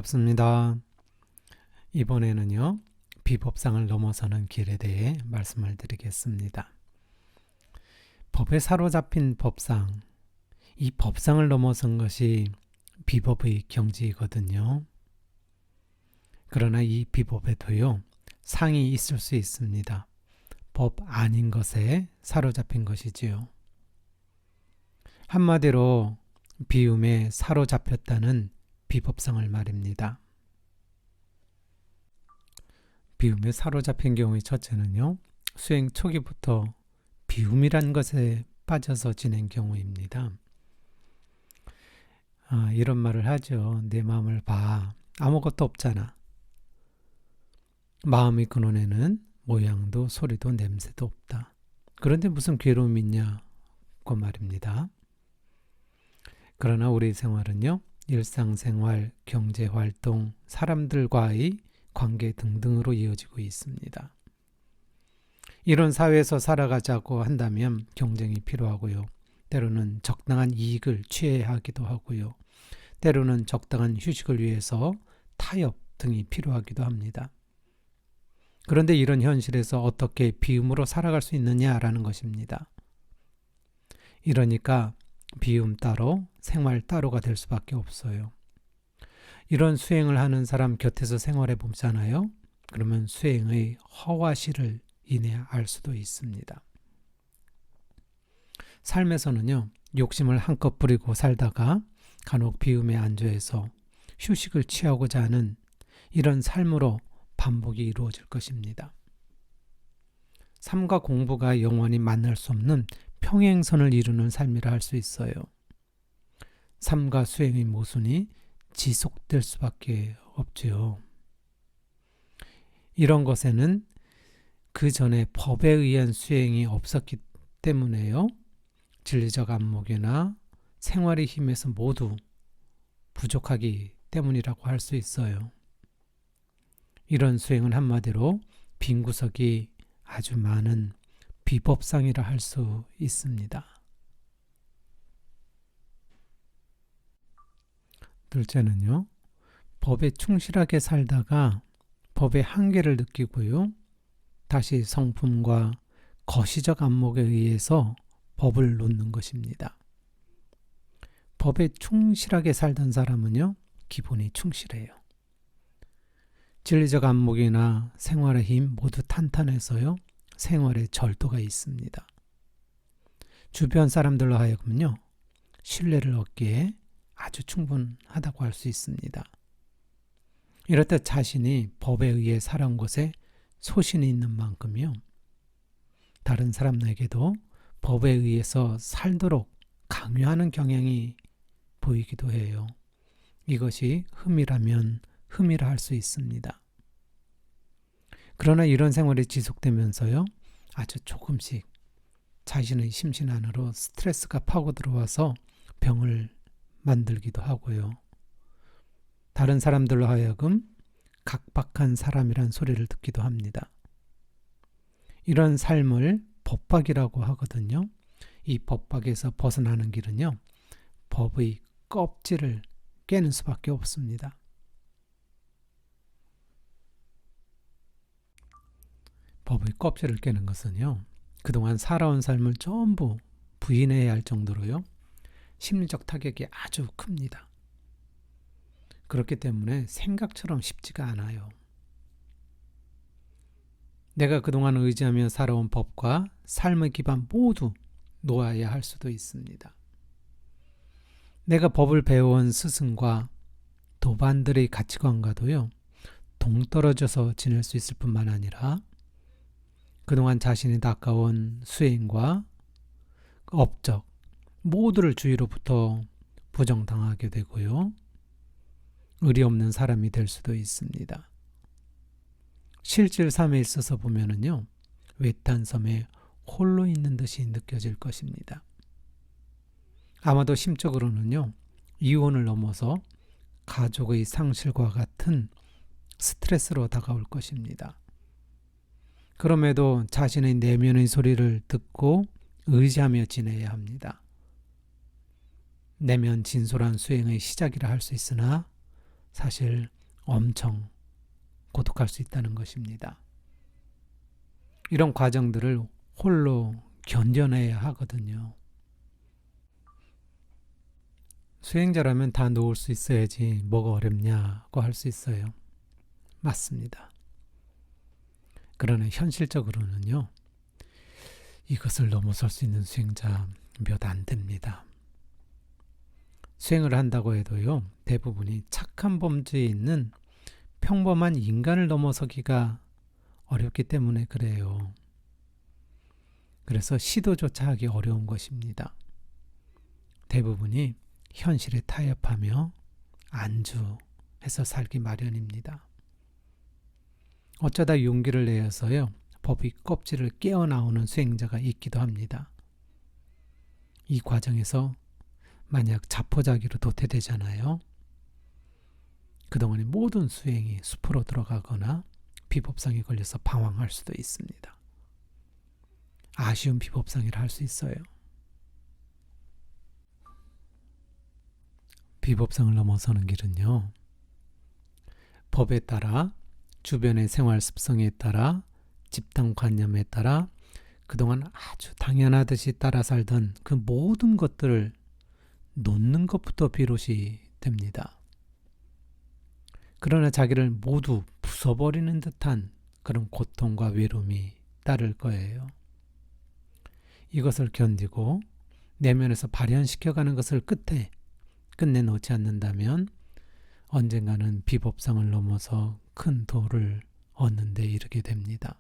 반갑습니다. 이번에는요, 비법상을 넘어서는 길에 대해 말씀을 드리겠습니다. 법에 사로잡힌 법상, 이 법상을 넘어선 것이 비법의 경지이거든요. 그러나 이 비법에도요, 상이 있을 수 있습니다. 법 아닌 것에 사로잡힌 것이지요. 한마디로 비움에 사로잡혔다는 비법상을 말입니다. 비움에 사로잡힌 경우의 첫째는요, 수행 초기부터 비움이란 것에 빠져서 지낸 경우입니다. 이런 말을 하죠. 내 마음을 봐. 아무것도 없잖아. 마음의 근원에는 모양도 소리도 냄새도 없다. 그런데 무슨 괴로움이 있냐고 말입니다. 그러나 우리 생활은요, 일상생활, 경제활동, 사람들과의 관계 등등으로 이어지고 있습니다. 이런 사회에서 살아가자고 한다면 경쟁이 필요하고요. 때로는 적당한 이익을 취해야 하기도 하고요. 때로는 적당한 휴식을 위해서 타협 등이 필요하기도 합니다. 그런데 이런 현실에서 어떻게 비움으로 살아갈 수 있느냐라는 것입니다. 이러니까 비움 따로, 생활 따로가 될 수밖에 없어요. 이런 수행을 하는 사람 곁에서 생활해 보잖아요. 그러면 수행의 허와실을 이내 알 수도 있습니다. 삶에서는요, 욕심을 한껏 부리고 살다가 간혹 비움에 안주해서 휴식을 취하고자 하는 이런 삶으로 반복이 이루어질 것입니다. 삶과 공부가 영원히 만날 수 없는 평행선을 이루는 삶이라 할 수 있어요. 삶과 수행의 모순이 지속될 수밖에 없지요. 이런 것에는 그 전에 법에 의한 수행이 없었기 때문에요. 진리적 안목이나 생활의 힘에서 모두 부족하기 때문이라고 할 수 있어요. 이런 수행은 한마디로 빈 구석이 아주 많은 비법상이라 할 수 있습니다. 둘째는요, 법에 충실하게 살다가 법의 한계를 느끼고요, 다시 성품과 거시적 안목에 의해서 법을 놓는 것입니다. 법에 충실하게 살던 사람은요, 기본이 충실해요. 진리적 안목이나 생활의 힘 모두 탄탄해서요, 생활에 절도가 있습니다. 주변 사람들로 하여금요, 신뢰를 얻기에 아주 충분하다고 할 수 있습니다. 이럴 때 자신이 법에 의해 살아온 것에 소신이 있는 만큼요, 다른 사람에게도 법에 의해서 살도록 강요하는 경향이 보이기도 해요. 이것이 흠이라면 흠이라 할 수 있습니다. 그러나 이런 생활이 지속되면서요, 아주 조금씩 자신의 심신 안으로 스트레스가 파고 들어와서 병을 만들기도 하고요. 다른 사람들로 하여금 각박한 사람이란 소리를 듣기도 합니다. 이런 삶을 법박이라고 하거든요. 이 법박에서 벗어나는 길은요, 법의 껍질을 깨는 수밖에 없습니다. 법의 껍질을 깨는 것은요, 그동안 살아온 삶을 전부 부인해야 할 정도로요, 심리적 타격이 아주 큽니다. 그렇기 때문에 생각처럼 쉽지가 않아요. 내가 그동안 의지하며 살아온 법과 삶의 기반 모두 놓아야 할 수도 있습니다. 내가 법을 배워온 스승과 도반들의 가치관과도요, 동떨어져서 지낼 수 있을 뿐만 아니라 그동안 자신이 닦아온 수행과 업적 모두를 주위로부터 부정당하게 되고요, 의리 없는 사람이 될 수도 있습니다. 실질 삶에 있어서 보면은요, 외딴 섬에 홀로 있는 듯이 느껴질 것입니다. 아마도 심적으로는요, 이혼을 넘어서 가족의 상실과 같은 스트레스로 다가올 것입니다. 그럼에도 자신의 내면의 소리를 듣고 의지하며 지내야 합니다. 내면 진솔한 수행의 시작이라 할 수 있으나 사실 엄청 고독할 수 있다는 것입니다. 이런 과정들을 홀로 견뎌내야 하거든요. 수행자라면 다 놓을 수 있어야지 뭐가 어렵냐고 할 수 있어요. 맞습니다. 그러나 현실적으로는요, 이것을 넘어설 수 있는 수행자 몇 안 됩니다. 수행을 한다고 해도요, 대부분이 착한 범주에 있는 평범한 인간을 넘어서기가 어렵기 때문에 그래요. 그래서 시도조차 하기 어려운 것입니다. 대부분이 현실에 타협하며 안주해서 살기 마련입니다. 어쩌다 용기를 내어서요, 법의 껍질을 깨어나오는 수행자가 있기도 합니다. 이 과정에서 만약 자포자기로 도태되잖아요. 그동안의 모든 수행이 숲으로 들어가거나 비법상에 걸려서 방황할 수도 있습니다. 아쉬운 비법상이라 할 수 있어요. 비법상을 넘어서는 길은요, 법에 따라, 주변의 생활 습성에 따라, 집단관념에 따라 그동안 아주 당연하듯이 따라 살던 그 모든 것들을 놓는 것부터 비롯이 됩니다. 그러나 자기를 모두 부숴버리는 듯한 그런 고통과 외로움이 따를 거예요. 이것을 견디고 내면에서 발현시켜가는 것을 끝내놓지 않는다면 언젠가는 비법상을 넘어서 큰 도를 얻는 데 이르게 됩니다.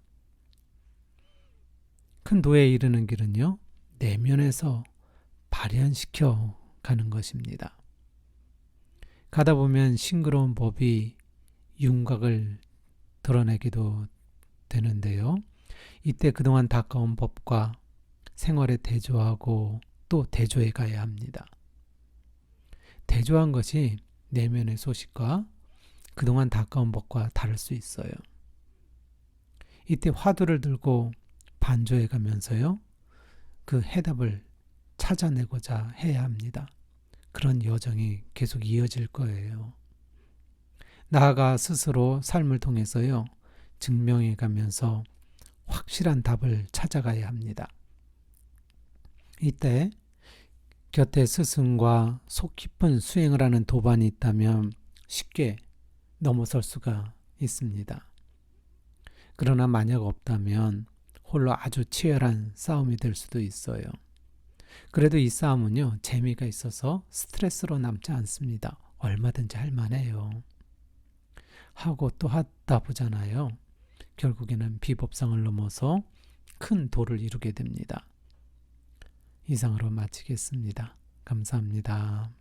큰 도에 이르는 길은요, 내면에서 발현시켜 가는 것입니다. 가다 보면 싱그러운 법이 윤곽을 드러내기도 되는데요. 이때 그동안 닦아온 법과 생활에 대조하고 또 대조해 가야 합니다. 대조한 것이 내면의 소식과 그동안 닦아온 법과 다를 수 있어요. 이때 화두를 들고 반조해 가면서요, 그 해답을 찾아내고자 해야 합니다. 그런 여정이 계속 이어질 거예요. 나아가 스스로 삶을 통해서요, 증명해 가면서 확실한 답을 찾아가야 합니다. 이때 곁에 스승과 속 깊은 수행을 하는 도반이 있다면 쉽게 넘어설 수가 있습니다. 그러나 만약 없다면 홀로 아주 치열한 싸움이 될 수도 있어요. 그래도 이 싸움은요, 재미가 있어서 스트레스로 남지 않습니다. 얼마든지 할 만해요. 하고 또 하다 보잖아요. 결국에는 비법상을 넘어서 큰 도를 이루게 됩니다. 이상으로 마치겠습니다. 감사합니다.